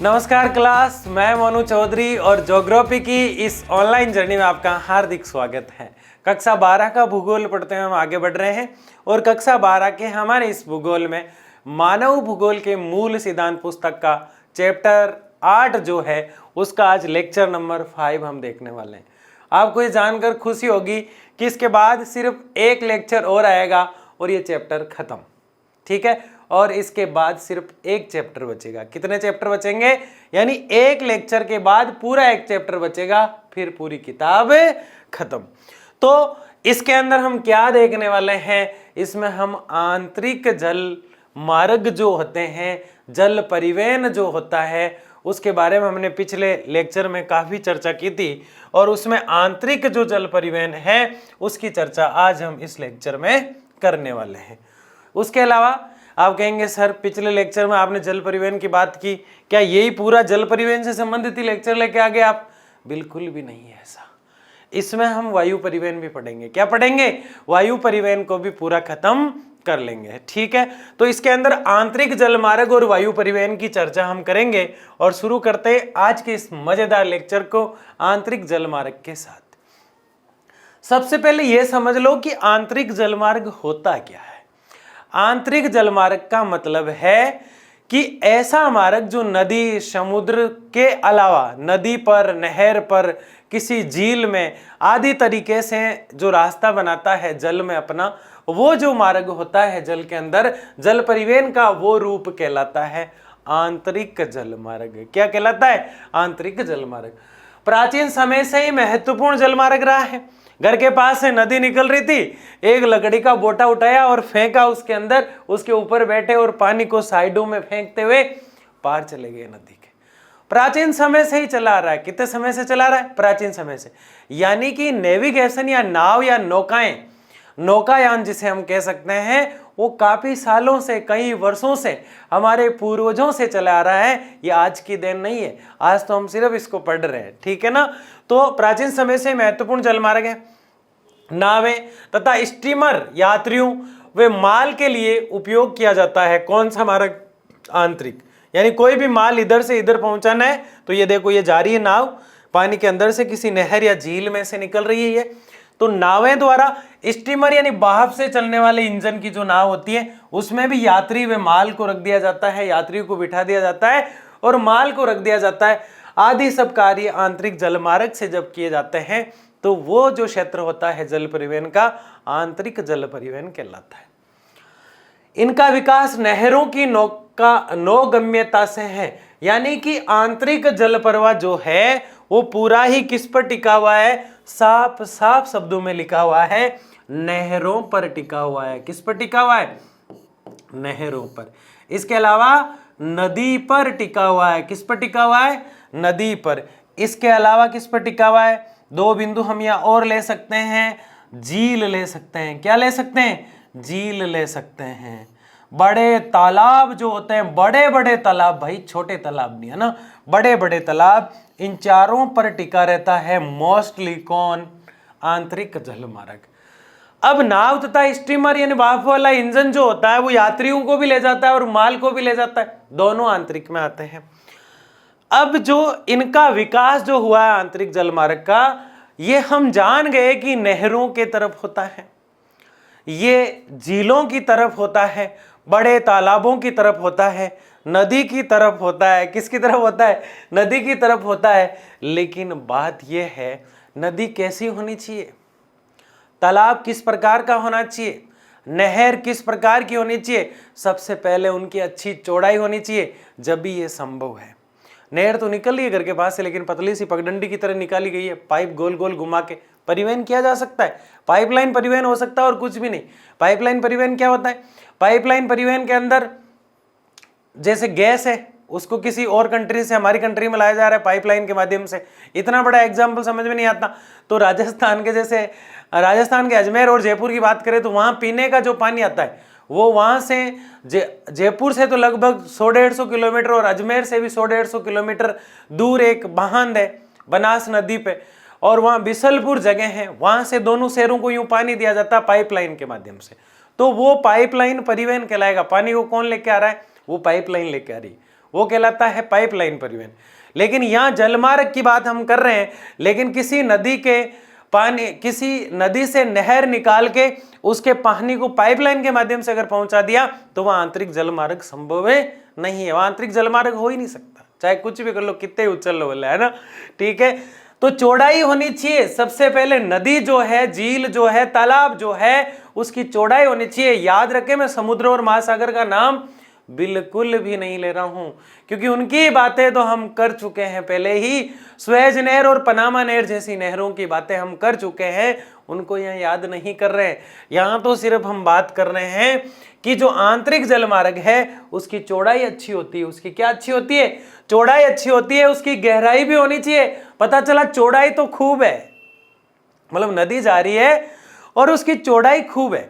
नमस्कार क्लास, मैं मोनू चौधरी और ज्योग्राफी की इस ऑनलाइन जर्नी में आपका हार्दिक स्वागत है। कक्षा 12 का भूगोल पढ़ते हुए हम आगे बढ़ रहे हैं और कक्षा 12 के हमारे इस भूगोल में मानव भूगोल के मूल सिद्धांत पुस्तक का चैप्टर 8 जो है उसका आज लेक्चर नंबर 5 हम देखने वाले हैं। आपको ये जानकर खुशी होगी कि इसके बाद सिर्फ एक लेक्चर और आएगा और ये चैप्टर खत्म, ठीक है। और इसके बाद सिर्फ एक चैप्टर बचेगा। कितने चैप्टर बचेंगे? यानी एक लेक्चर के बाद पूरा एक चैप्टर बचेगा, फिर पूरी किताब खत्म। तो इसके अंदर हम क्या देखने वाले हैं? इसमें हम आंतरिक जल मार्ग जो होते हैं, जल परिवहन जो होता है, उसके बारे में हमने पिछले लेक्चर में काफी चर्चा की थी और उसमें आंतरिक जो जल परिवहन है उसकी चर्चा आज हम इस लेक्चर में करने वाले हैं। उसके अलावा आप कहेंगे सर पिछले लेक्चर में आपने जल परिवहन की बात की, क्या यही पूरा जल परिवहन से संबंधित ही लेक्चर लेके आ गए आप? बिल्कुल भी नहीं है ऐसा। इसमें हम वायु परिवहन भी पढ़ेंगे। क्या पढ़ेंगे? वायु परिवहन को भी पूरा खत्म कर लेंगे, ठीक है। तो इसके अंदर आंतरिक जल मार्ग और वायु परिवहन की चर्चा हम करेंगे और शुरू करते हैं आज के इस मजेदार लेक्चर को आंतरिक जल मार्ग के साथ। सबसे पहले यह समझ लो कि आंतरिक जल मार्ग होता क्या है। आंतरिक जल मार्ग का मतलब है कि ऐसा मार्ग जो नदी, समुद्र के अलावा नदी पर, नहर पर, किसी झील में आदि तरीके से जो रास्ता बनाता है जल में अपना, वो जो मार्ग होता है जल के अंदर, जल परिवहन का वो रूप कहलाता है आंतरिक जल मार्ग। क्या कहलाता है? आंतरिक जल मार्ग। प्राचीन समय से ही महत्वपूर्ण जल मार्ग रहा है। घर के पास से नदी निकल रही थी, एक लकड़ी का बोटा उठाया और फेंका उसके अंदर, उसके ऊपर बैठे और पानी को साइडों में फेंकते हुए पार चले गए नदी के। प्राचीन समय से ही चला आ रहा है। कितने समय से चला रहा है? प्राचीन समय से। यानी कि नेविगेशन या नाव या नौकाएं, नौकायान जिसे हम कह सकते हैं, वो काफी सालों से, कई वर्षों से, हमारे पूर्वजों से चला आ रहा है। ये आज की देन नहीं है, आज तो हम सिर्फ इसको पढ़ रहे हैं, ठीक है ना। तो प्राचीन समय से महत्वपूर्ण जल मार्ग है। नावें तथा स्टीमर यात्रियों व माल के लिए उपयोग किया जाता है। कौन सा मार्ग? आंतरिक। यानी कोई भी माल इधर से इधर पहुंचाना है तो ये देखो, ये जा रही है नाव, पानी के अंदर से किसी नहर या झील में से निकल रही है ये, तो नावें द्वारा, स्टीमर यानी भाप से चलने वाले इंजन की जो नाव होती है उसमें भी यात्री व माल को रख दिया जाता है, यात्रियों को बिठा दिया जाता है और माल को रख दिया जाता है। आदि सब कार्य आंतरिक जल मार्ग से जब किए जाते हैं तो वो जो क्षेत्र होता है जल परिवहन का, आंतरिक जल परिवहन कहलाता है। इनका विकास नहरों की नौगम्यता से है। यानी कि आंतरिक जल प्रवाह जो है वो पूरा ही किस पर टिका हुआ है? साफ साफ शब्दों में लिखा हुआ है, नहरों पर टिका हुआ है। किस पर टिका हुआ है? नहरों पर। इसके अलावा नदी पर टिका हुआ है। किस पर टिका हुआ है? नदी पर। इसके अलावा किस पर टिका हुआ है? दो बिंदु हम यहाँ और ले सकते हैं, झील ले सकते हैं। क्या ले सकते हैं? झील ले सकते हैं। बड़े तालाब जो होते हैं, बड़े बड़े तालाब, भाई छोटे तालाब नहीं है ना, बड़े बड़े तालाब, इन चारों पर टिका रहता है मोस्टली कौन? आंतरिक जल मार्ग। अब नाव तथा स्टीमर यानी भाप वाला इंजन जो होता है वो यात्रियों को भी ले जाता है और माल को भी ले जाता है, दोनों आंतरिक में आते हैं। अब जो इनका विकास जो हुआ है आंतरिक जल मार्ग का, ये हम जान गए कि नहरों के तरफ होता है, ये झीलों की तरफ होता है, बड़े तालाबों की तरफ होता है, नदी की तरफ होता है। किसकी तरफ होता है? नदी की तरफ होता है। लेकिन बात यह है, नदी कैसी होनी चाहिए? तालाब किस प्रकार का होना चाहिए? नहर किस प्रकार की होनी चाहिए? सबसे पहले उनकी अच्छी चौड़ाई होनी चाहिए, जब भी ये संभव है। नहर तो निकल रही है घर के पास से, लेकिन पतली सी पगडंडी की तरह निकाली गई है, पाइप गोल गोल घुमा के परिवहन किया जा सकता है। पाइपलाइन परिवहन हो सकता है और कुछ भी नहीं। पाइपलाइन परिवहन क्या होता है? पाइपलाइन परिवहन के अंदर जैसे गैस है, उसको किसी और कंट्री से हमारी कंट्री में लाया जा रहा है पाइपलाइन के माध्यम से। इतना बड़ा एग्जाम्पल समझ में नहीं आता, तो राजस्थान के जैसे, राजस्थान के अजमेर और जयपुर की बात करें तो वहां पीने का जो पानी आता है वो वहां से जयपुर से तो लगभग 100-150 किलोमीटर और अजमेर से भी 100-150 किलोमीटर दूर एक बांध है बनास नदी पे, और वहां बिसलपुर जगह है, वहां से दोनों शहरों को यूं पानी दिया जाता है पाइपलाइन के माध्यम से। तो वो पाइपलाइन परिवहन कहलाएगा। पानी को कौन लेके आ रहा है? वो पाइपलाइन लेके आ रही है। वो कहलाता है पाइपलाइन परिवहन। लेकिन यहाँ जलमार्ग की बात हम कर रहे हैं, लेकिन किसी नदी के पानी, किसी नदी से नहर निकाल के उसके पानी को पाइपलाइन के माध्यम से अगर पहुंचा दिया तो वह आंतरिक जलमार्ग संभव नहीं है, वह आंतरिक जलमार्ग हो ही नहीं सकता, चाहे कुछ भी कर लो, कितने उछल लो, बोले, है ना। ठीक है, तो चौड़ाई होनी चाहिए सबसे पहले। नदी जो है, झील जो है, तालाब जो है, उसकी चौड़ाई होनी चाहिए। याद रखें, मैं समुद्र और महासागर का नाम बिल्कुल भी नहीं ले रहा हूं, क्योंकि उनकी बातें तो हम कर चुके हैं पहले ही। स्वेज नहर और पनामा नहर जैसी नहरों की बातें हम कर चुके हैं, उनको यहाँ याद नहीं कर रहे हैं। यहाँ तो सिर्फ हम बात कर रहे हैं कि जो आंतरिक जलमार्ग है उसकी चौड़ाई अच्छी होती है। उसकी क्या अच्छी होती है? चौड़ाई अच्छी होती है, उसकी गहराई भी होनी चाहिए। पता चला चौड़ाई तो खूब है, मतलब नदी जा रही है और उसकी चौड़ाई खूब है।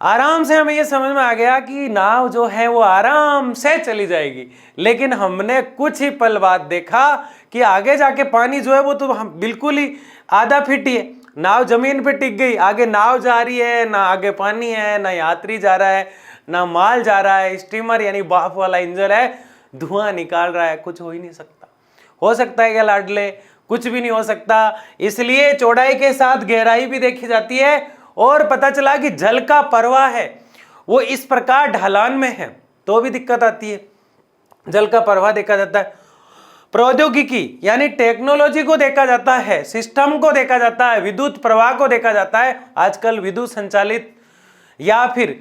आराम से हमें यह समझ में आ गया कि नाव जो है वो आराम से चली जाएगी, लेकिन हमने कुछ ही पल बाद देखा कि आगे जाके पानी जो है वो तो हम बिल्कुल ही आधा फीट ही है, नाव जमीन पे टिक गई। आगे नाव जा रही है, ना आगे पानी है, ना यात्री जा रहा है, ना माल जा रहा है, स्टीमर यानी भाप वाला इंजन है, धुआं निकाल रहा है। कुछ हो ही नहीं सकता। हो सकता है क्या लाडले? कुछ भी नहीं हो सकता। इसलिए चौड़ाई के साथ गहराई भी देखी जाती है। और पता चला कि जल का प्रवाह है वो इस प्रकार ढलान में है तो भी दिक्कत आती है। जल का प्रवाह देखा जाता है, प्रौद्योगिकी यानी टेक्नोलॉजी को देखा जाता है, सिस्टम को देखा जाता है, विद्युत प्रवाह को देखा जाता है। आजकल विद्युत संचालित या फिर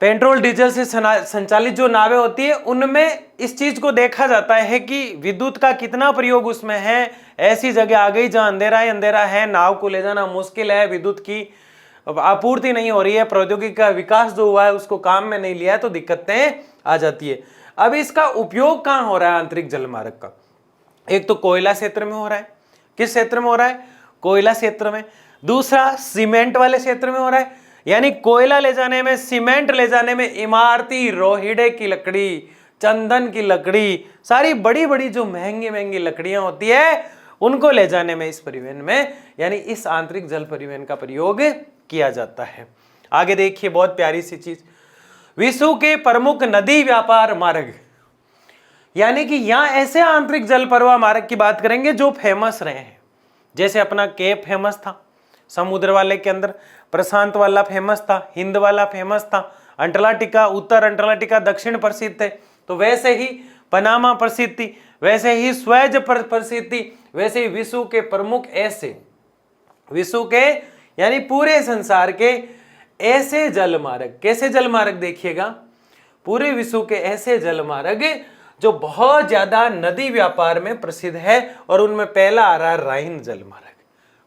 पेट्रोल डीजल से संचालित जो नावें होती है उनमें इस चीज को देखा जाता है कि विद्युत का कितना प्रयोग उसमें है। ऐसी जगह आ गई जहां अंधेरा ही अंधेरा है, नाव को ले जाना मुश्किल है, विद्युत की आपूर्ति नहीं हो रही है, प्रौद्योगिकी का विकास जो हुआ है उसको काम में नहीं लिया है, तो दिक्कतें आ जाती है। अब इसका उपयोग कहाँ हो रहा है आंतरिक जलमार्ग का? एक तो कोयला क्षेत्र में हो रहा है। किस क्षेत्र में हो रहा है? कोयला क्षेत्र में। दूसरा सीमेंट वाले क्षेत्र में हो रहा है, यानी कोयला ले जाने में, सीमेंट ले जाने में, इमारती रोहिड़े की लकड़ी, चंदन की लकड़ी, सारी बड़ी बड़ी जो महंगी महंगी लकड़ियां होती है उनको ले जाने में, इस परिवहन में, यानी इस आंतरिक जल परिवहन का प्रयोग किया जाता है। आगे देखिए, बहुत प्यारी सी चीज, विश्व के प्रमुख नदी व्यापार मार्ग, यानी कि यहां ऐसे आंतरिक जल प्रवाह मार्ग की बात करेंगे जो फेमस रहे हैं। जैसे अपना केप फेमस था समुद्र वाले के अंदर, प्रशांत वाला फेमस था, हिंद वाला फेमस था, अंटार्कटिका, उत्तर अंटार्कटिका दक्षिण प्रसिद्ध थे, तो वैसे ही पनामा प्रसिद्ध थी, वैसे ही स्वेज प्रसिद्ध थी, वैसे ही विश्व के प्रमुख ऐसे, विश्व के यानी पूरे संसार के ऐसे जलमार्ग, कैसे जलमार्ग देखिएगा, पूरे विश्व के ऐसे जलमार्ग जो बहुत ज्यादा नदी व्यापार में प्रसिद्ध है, और उनमें पहला आ रहा है राइन जलमार्ग।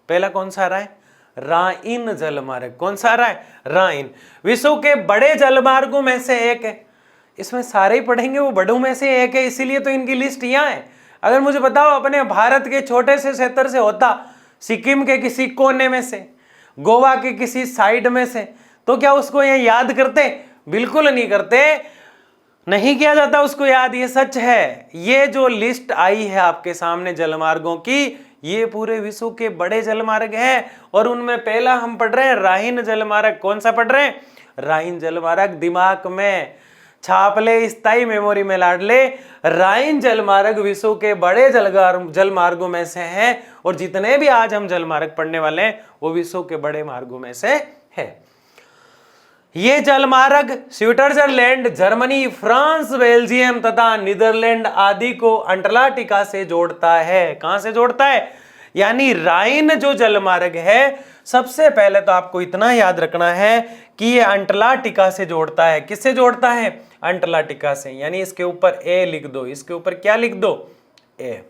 पहला कौन सा आ रहा है? राइन जलमार्ग। कौन सा आ रहा है? राइन। विश्व के बड़े जलमार्गों में से एक है। इसमें सारे ही पढ़ेंगे, वो बड़ों में से एक है, इसीलिए तो इनकी लिस्ट यहाँ है। अगर मुझे बताओ अपने भारत के छोटे से क्षेत्र से होता, सिक्किम के किसी कोने में से, गोवा के किसी साइड में से, तो क्या उसको ये याद करते? बिल्कुल नहीं करते, नहीं किया जाता उसको याद। ये सच है। ये जो लिस्ट आई है आपके सामने जलमार्गों की, ये पूरे विश्व के बड़े जलमार्ग हैं, और उनमें पहला हम पढ़ रहे हैं राइन जलमार्ग। कौन सा पढ़ रहे हैं? राइन जलमार्ग। दिमाग में छाप ले, स्थायी मेमोरी में लाड ले। राइन जलमार्ग विश्व के बड़े जलमार्गों में से है, और जितने भी आज हम जलमार्ग पढ़ने वाले हैं वो विश्व के बड़े मार्गों में से है। ये जलमार्ग स्विट्जरलैंड, जर्मनी, फ्रांस, बेल्जियम तथा नीदरलैंड आदि को अंटार्कटिका से जोड़ता है। कहां से जोड़ता है? यानी राइन जो जलमार्ग है, सबसे पहले तो आपको इतना याद रखना है कि ये अंटार्कटिका से जोड़ता है। किससे जोड़ता है? अंटार्कटिका से। यानी इसके ऊपर ए लिख दो, इसके ऊपर क्या लिख दो? ए।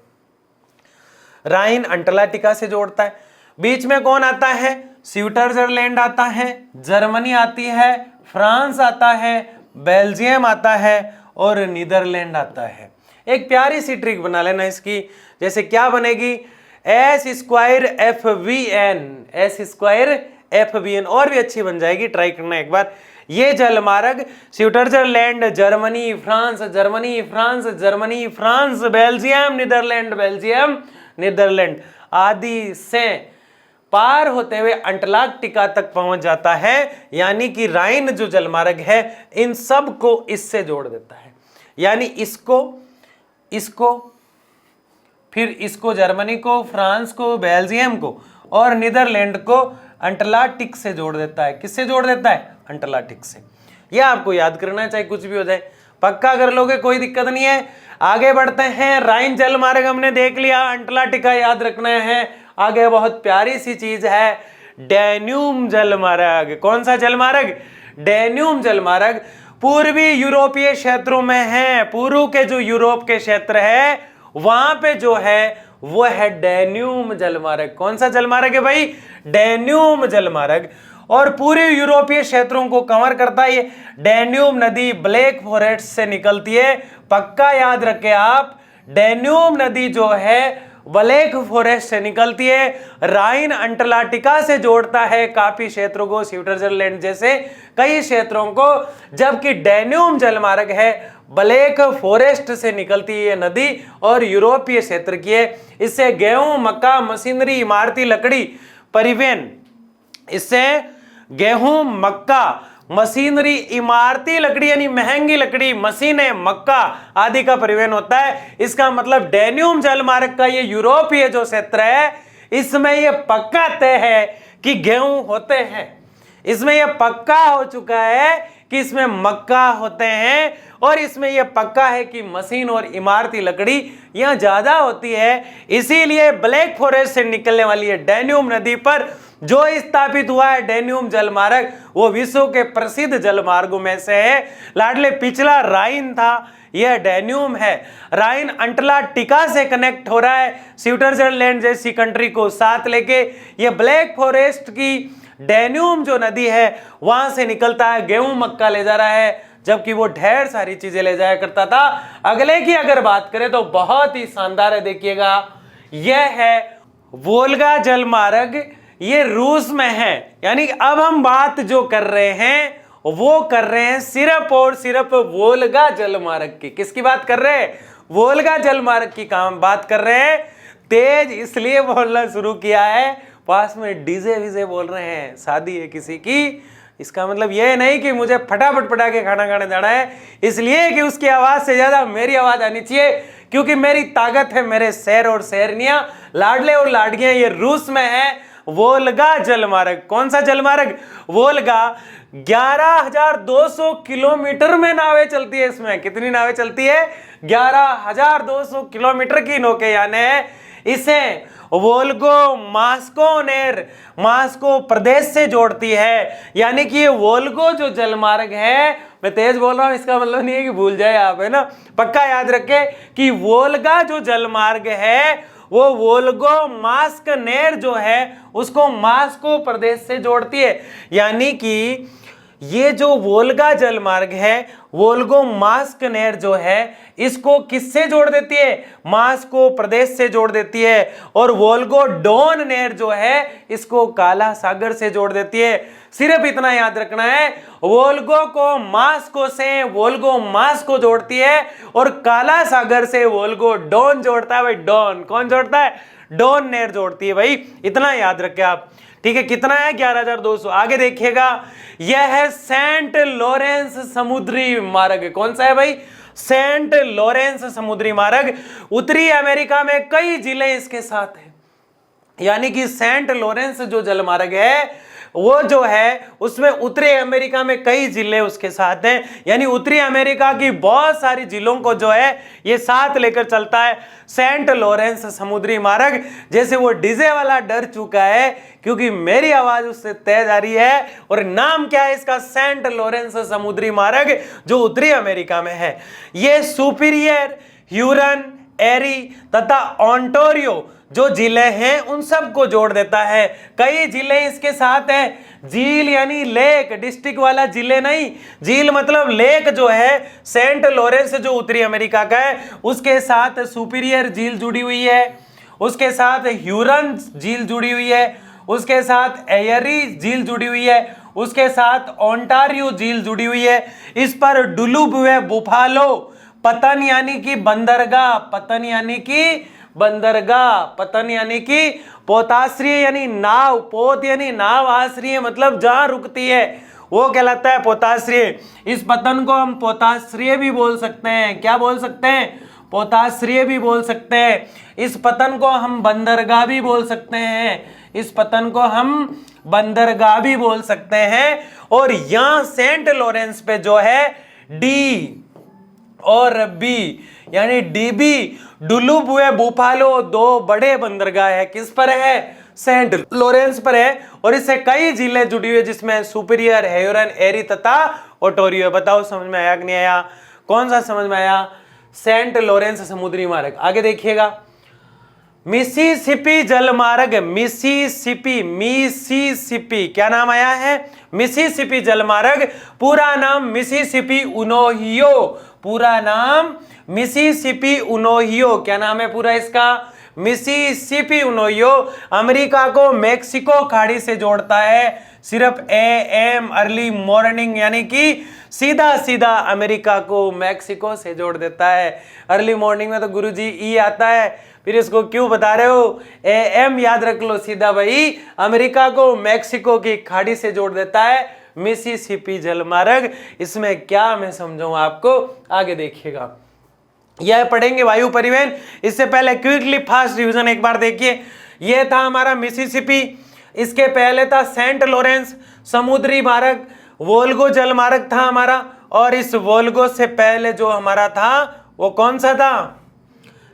राइन अंटार्कटिका से जोड़ता है। बीच में कौन आता है? स्विट्जरलैंड आता है, जर्मनी आती है, फ्रांस आता है, बेल्जियम आता है और नीदरलैंड आता है। एक प्यारी सी ट्रिक बना लेना इसकी, जैसे क्या बनेगी? S square F V N, S square F V N, और भी अच्छी बन जाएगी, ट्राई करना एक बार। ये जलमार्ग Switzerland, Germany, France, Germany, France, Germany, France, Belgium, Netherlands, Belgium, Netherlands आदि से पार होते हुए अंटार्कटिका तक पहुंच जाता है। यानी कि राइन जो जलमार्ग है इन सब को इससे जोड़ देता है। यानी इसको फिर इसको जर्मनी को, फ्रांस को, बेल्जियम को और नीदरलैंड को अंटार्कटिक से जोड़ देता है। किससे जोड़ देता है? अंटार्कटिक से। यह आपको याद करना, चाहे कुछ भी हो जाए, पक्का कर लोगे, कोई दिक्कत नहीं है। आगे बढ़ते हैं। राइन जलमार्ग हमने देख लिया, अंटार्कटिका याद रखना है। आगे बहुत प्यारी सी चीज है, डैन्यूब जलमार्ग। कौन सा जलमार्ग? डैन्यूब जलमार्ग पूर्वी यूरोपीय क्षेत्रों में है। पूर्व के जो यूरोप के क्षेत्र है वहां पे जो है वो है डैन्यूब जलमार्ग। कौन सा जलमार्ग है भाई? डैन्यूब जलमार्ग। और पूरे यूरोपीय क्षेत्रों को कवर करता है। ये डैन्यूब नदी ब्लैक फॉरेस्ट से निकलती है, पक्का याद रखें आप। डैन्यूब नदी जो है ब्लैक फॉरेस्ट से निकलती है, राइन अंटार्कटिका से जोड़ता है काफी क्षेत्रों को, स्विट्जरलैंड जैसे कई क्षेत्रों को, जबकि डैन्यूब जलमार्ग है ब्लैक फॉरेस्ट से निकलती है नदी और यूरोपीय क्षेत्र की है। इससे गेहूं, मक्का, मशीनरी, इमारती लकड़ी परिवहन, इससे गेहूं, मक्का, मशीनरी, इमारती लकड़ी यानी महंगी लकड़ी, मशीनें, मक्का आदि का परिवहन होता है। इसका मतलब डैन्यूब जलमार्ग का ये यूरोपीय जो क्षेत्र है इसमें ये पक्का तय है कि गेहूं होते हैं, इसमें यह पक्का हो चुका है कि इसमें मक्का होते हैं, और इसमें यह पक्का है कि मशीन और इमारती लकड़ी यहां ज्यादा होती है। इसीलिए ब्लैक फॉरेस्ट से निकलने वाली है डैन्यूब नदी पर जो स्थापित हुआ है डैन्यूब जलमार्ग, वो विश्व के प्रसिद्ध जलमार्गों में से है। लाडले पिछला राइन था, यह डैन्यूब है। राइन अंटार्कटिका से कनेक्ट हो रहा है स्विट्जरलैंड जैसी कंट्री को साथ लेके। ये ब्लैक फॉरेस्ट की डैन्यूब जो नदी है वहां से निकलता है, गेहूं, मक्का ले जा रहा है, जबकि वो ढेर सारी चीजें ले जाया करता था। अगले की अगर बात करें तो बहुत ही शानदार है, देखिएगा, यह है वोल्गा जलमार्ग। ये रूस में है। यानी अब हम बात जो कर रहे हैं वो कर रहे हैं सिर्फ और सिर्फ वोल्गा जलमार्ग की। किसकी बात कर रहे हैं? वोल्गा जलमार्ग की काम बात कर रहे हैं। तेज इसलिए बोलना शुरू किया है, पास में डीजे विजे बोल रहे हैं, शादी है किसी की। इसका मतलब यह नहीं कि मुझे फटाफट पटाके खाना खाने जाना है, इसलिए कि उसकी आवाज से ज्यादा मेरी आवाज आनी चाहिए, क्योंकि मेरी ताकत है मेरे शहर और शहरनियां, लाडले और लाडकियां। ये रूस में है वोल्गा जलमार्ग। कौन सा जलमार्ग? वोल्गा। 11,200 किलोमीटर में नावें चलती है। इसमें कितनी नावें चलती है? 11,200 किलोमीटर की नौकायान है। इसे वोल्गो मास्को प्रदेश से जोड़ती है। यानी कि ये वोल्गो जो जलमार्ग है, मैं तेज बोल रहा हूं इसका मतलब नहीं है कि भूल जाए आप, है ना, पक्का याद रखें कि वोल्गा जो जलमार्ग है वो वोल्गो मास्क नेर जो है उसको मास्को प्रदेश से जोड़ती है। यानी कि ये जो वोल्गा जलमार्ग है, वोल्गो मास्क नेर जो है इसको किससे जोड़ देती है? मास्को प्रदेश से जोड़ देती है। और वोल्गो डोन नेर जो है इसको काला सागर से जोड़ देती है। सिर्फ इतना याद रखना है, वोल्गो को मास्को से वोल्गो मास्को जोड़ती है और काला सागर से वोल्गो डोन जोड़ता है। भाई डोन कौन जोड़ता है? डोन नेर जोड़ती है। भाई इतना याद रखें आप, ठीक है। कितना है? 11,200। आगे देखिएगा, यह है सेंट लॉरेंस समुद्री मार्ग। कौन सा है भाई? सेंट लॉरेंस समुद्री मार्ग। उत्तरी अमेरिका में कई जिले इसके साथ हैं। यानी कि सेंट लॉरेंस जो जलमार्ग है वो जो है उसमें उत्तरी अमेरिका में कई जिले उसके साथ हैं। यानी उत्तरी अमेरिका की बहुत सारी जिलों को जो है ये साथ लेकर चलता है सेंट लॉरेंस समुद्री मार्ग। जैसे वो डीजे वाला डर चुका है क्योंकि मेरी आवाज उससे तेज आ रही है। और नाम क्या है इसका? सेंट लॉरेंस समुद्री मार्ग, जो उत्तरी अमेरिका में है। ये सुपीरियर, ह्यूरन, एरी तथा ओंटारियो जो जिले हैं उन सबको जोड़ देता है। कई जिले इसके साथ हैं। झील यानी लेक, डिस्ट्रिक्ट वाला जिले नहीं, झील मतलब लेक जो है सेंट लॉरेंस जो उत्तरी अमेरिका का है उसके साथ सुपीरियर झील जुड़ी हुई है, उसके साथ ह्यूरन झील जुड़ी हुई है, उसके साथ एयरी झील जुड़ी हुई है, उसके साथ ओंटारियो झील जुड़ी हुई है। इस पर डुलुब व बुफालो पतन यानी कि बंदरगाह, पतन यानी कि बंदरगाह, पतन यानी कि पोताश्रय यानी नाव, पोत यानी नाव, आश्रय मतलब जहां रुकती है वो कहलाता है पोताश्रय। इस पतन को हम पोताश्रय भी बोल सकते हैं। क्या बोल सकते हैं? पोताश्रय भी बोल सकते हैं। इस पतन को हम बंदरगाह भी बोल सकते हैं। इस पतन को हम बंदरगाह भी बोल सकते हैं। और यहां सेंट लॉरेंस पे जो है डी और बी यानी डीबी, डुलुब व बुफालो, दो बड़े बंदरगाह है। किस पर है? सेंट लॉरेंस पर है। और इससे कई जिले जुड़ी हुई है जिसमें सुपीरियर, हेरोन, एरी तथा ओटोरियो। बताओ समझ में आया कि नहीं आया? कौन सा समझ में आया? सेंट लॉरेंस समुद्री मार्ग। आगे देखिएगा, मिसिसिपी जलमार्ग। मिसिसिपी क्या नाम आया है? मिसिसिपी जलमार्ग। पूरा नाम मिसिसिपी उनोहियो। पूरा नाम मिसिसिपी उनोहियो। क्या नाम है पूरा इसका? मिसिसिपी उनोहियो। अमेरिका को मेक्सिको खाड़ी से जोड़ता है। सिर्फ AM अर्ली मॉर्निंग, यानी कि सीधा सीधा अमेरिका को मैक्सिको से जोड़ देता है। अर्ली मॉर्निंग में तो गुरुजी ई आता है, फिर इसको क्यों बता रहे हो? AM याद रख लो, सीधा भाई अमेरिका को मैक्सिको की खाड़ी से जोड़ देता है मिसिसिपी जलमार्ग। इसमें क्या मैं समझाऊं आपको, आगे देखिएगा। यह पढ़ेंगे वायु परिवहन। इससे पहले क्विकली फास्ट रिवीजन एक बार देखिए। यह था हमारा मिसिसिपी, इसके पहले था सेंट लॉरेंस समुद्री मार्ग, वोल्गो जल मार्ग था हमारा, और इस वोल्गो से पहले जो हमारा था वो कौन सा था?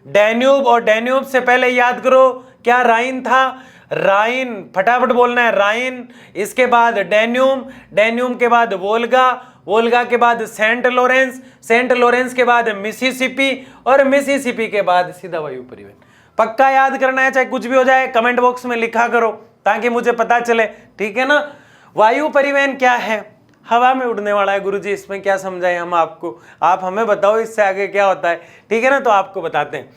डैन्यूब। और डैन्यूब से पहले याद करो क्या? राइन था। राइन, फटाफट बोलना है, राइन। इसके बाद डैन्यूब, डैन्यूब के बाद वोल्गा, वोल्गा के बाद सेंट लॉरेंस, सेंट लॉरेंस के बाद मिसिसिपी, और मिसिसिपी के बाद सीधा वायु परिवहन। पक्का याद करना है, चाहे कुछ भी हो जाए कमेंट बॉक्स में लिखा करो ताकि मुझे पता चले, ठीक है ना। वायु परिवहन क्या है? हवा में उड़ने वाला है गुरुजी। इसमें क्या समझाएं हम आपको, आप हमें बताओ इससे आगे क्या होता है, ठीक है ना। तो आपको बताते हैं,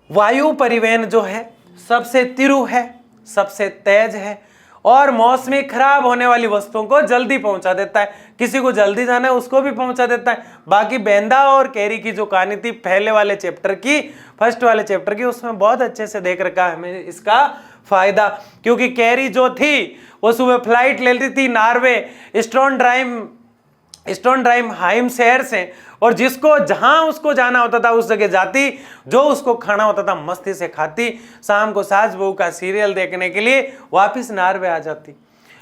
वायु परिवहन जो है सबसे तीव्र है, सबसे तेज है, और मौसमी खराब होने वाली वस्तुओं को जल्दी पहुंचा देता है। किसी को जल्दी जाना है उसको भी पहुंचा देता है। बाकी बेंदा और कैरी की जो कहानी थी पहले वाले चैप्टर की, फर्स्ट वाले चैप्टर की, उसमें बहुत अच्छे से देख रखा है हमें इसका फायदा। क्योंकि कैरी जो थी वो सुबह फ्लाइट ले लेती थी नॉर्वे स्ट्रोनड्राइम हाइम शहर से, और जिसको जहां उसको जाना होता था उस जगह जाती, जो उसको खाना होता था मस्ती से खाती, शाम को सास बहू का सीरियल देखने के लिए वापस नॉर्वे आ जाती।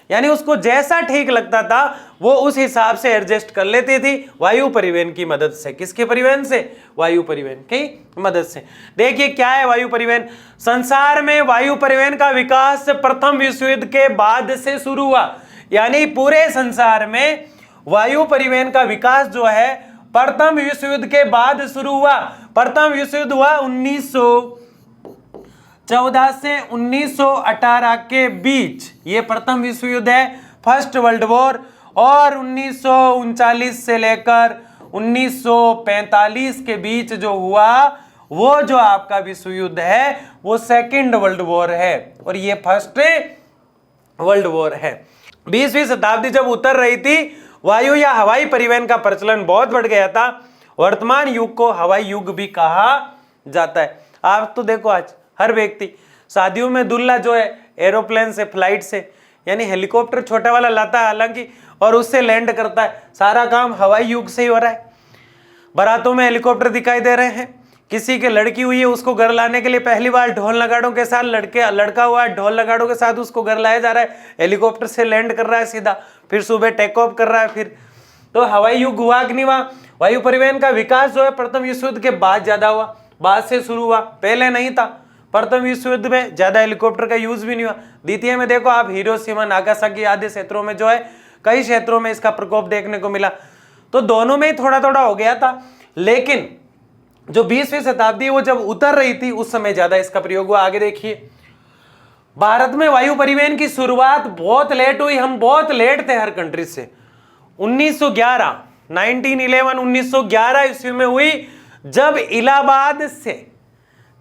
यानी उसको जैसा ठीक लगता था वो उस हिसाब से एडजस्ट कर लेती थी वायु परिवहन की मदद से। किसके परिवहन से? वायु परिवहन की मदद से। देखिए क्या है वायु परिवहन। संसार में वायु परिवहन का विकास प्रथम विश्व युद्ध के बाद से शुरू हुआ। यानी पूरे संसार में वायु परिवहन का विकास जो है प्रथम विश्व युद्ध के बाद शुरू हुआ। प्रथम विश्व युद्ध हुआ 1914 से 1918 के बीच, ये प्रथम विश्व युद्ध है, फर्स्ट वर्ल्ड वॉर। और 1939 से लेकर 1945 के बीच जो हुआ वो जो आपका विश्व युद्ध है वो सेकंड वर्ल्ड वॉर है, और ये फर्स्ट वर्ल्ड वॉर है। 20वीं शताब्दी जब उतर रही थी, वायु या हवाई परिवहन का प्रचलन बहुत बढ़ गया था। वर्तमान युग को हवाई युग भी कहा जाता है। आप तो देखो आज हर व्यक्ति शादियों में दूल्हा जो है एरोप्लेन से, फ्लाइट से, यानी हेलीकॉप्टर छोटा वाला लाता है हालांकि, और उससे लैंड करता है। सारा काम हवाई युग से ही हो रहा है। बारातों में हेलीकॉप्टर दिखाई दे रहे हैं। किसी के लड़की हुई है उसको घर लाने के लिए पहली बार ढोल नगाड़ों के साथ, लड़का हुआ है ढोल नगाड़ों के साथ उसको घर लाया जा रहा है, हेलीकॉप्टर से लैंड कर रहा है सीधा, फिर सुबह टेक ऑफ कर रहा है। फिर तो हवाई युग हुआ कि नहीं हुआ? वायु परिवहन का विकास जो है प्रथम विश्व युद्ध के बाद ज्यादा हुआ, बाद से शुरू हुआ, पहले नहीं था। प्रथम विश्व युद्ध में ज्यादा हेलीकॉप्टर का यूज भी नहीं हुआ। द्वितीय में देखो आप हिरोशिमा नागासाकी आदि क्षेत्रों में जो है कई क्षेत्रों में इसका प्रकोप देखने को मिला। तो दोनों में ही थोड़ा थोड़ा हो गया था, लेकिन जो 20वीं शताब्दी वो जब उतर रही थी उस समय ज्यादा इसका प्रयोग हुआ। आगे देखिए, भारत में वायु परिवहन की शुरुआत बहुत लेट हुई। हम बहुत लेट थे हर कंट्री से। 1911 ईस्वी में हुई, जब इलाहाबाद से,